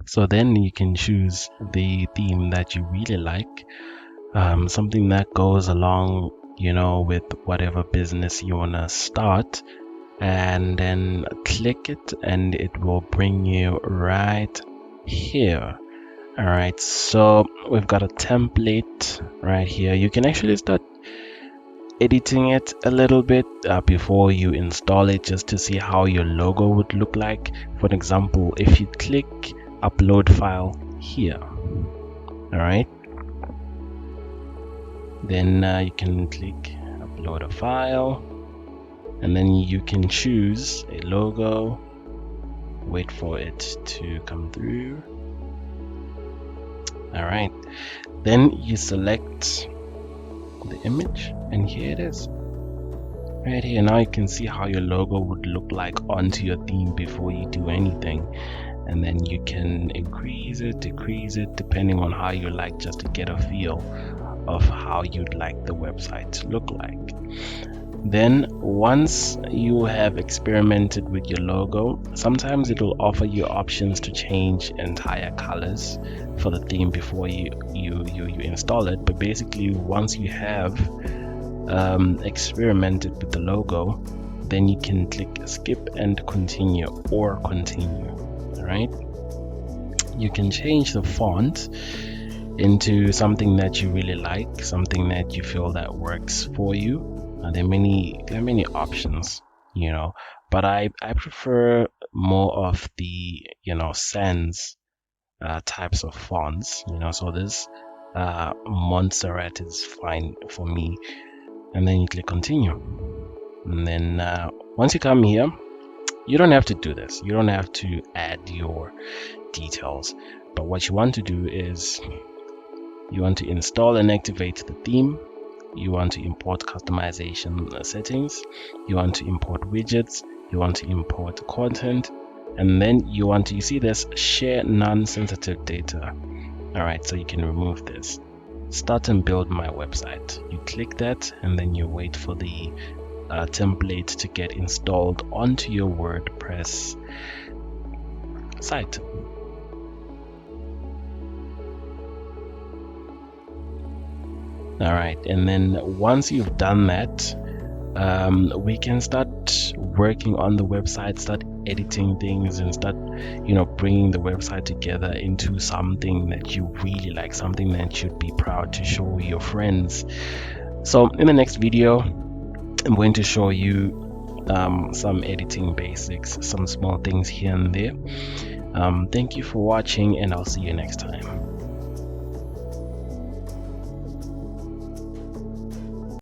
So then you can choose the theme that you really like, something that goes along, with whatever business you want to start, and then click it and it will bring you right here. All right, so we've got a template right here. You can actually start editing it a little bit before you install it, just to see how your logo would look like. For example, if you click upload file here, all right, then you can click upload a file, and then you can choose a logo, wait for it to come through. All right, then you select the image, and here it is right here. Now you can see how your logo would look like onto your theme before you do anything, and then you can increase it, decrease it, depending on how you like, just to get a feel of how you'd like the website to look like. Then once you have experimented with your logo, sometimes it will offer you options to change entire colors for the theme before you install it. But basically, once you have experimented with the logo, then you can click skip and continue, or continue. All right, you can change the font into something that you really like, something that you feel that works for you. There are many options, but I prefer more of the sans types of fonts, so this Montserrat is fine for me. And then you click continue, and then once you come here, you don't have to do this, you don't have to add your details, but what you want to do is you want to install and activate the theme. You want to import customization settings, you want to import widgets, you want to import content, and then you want to, you see this share non-sensitive data. All right, so you can remove this. Start and build my website. You click that, and then you wait for the template to get installed onto your WordPress site. All right, and then once you've done that, we can start working on the website, start editing things, and start bringing the website together into something that you really like, something that you'd be proud to show your friends. So in the next video, I'm going to show you some editing basics, some small things here and there. Thank you for watching, and I'll see you next time.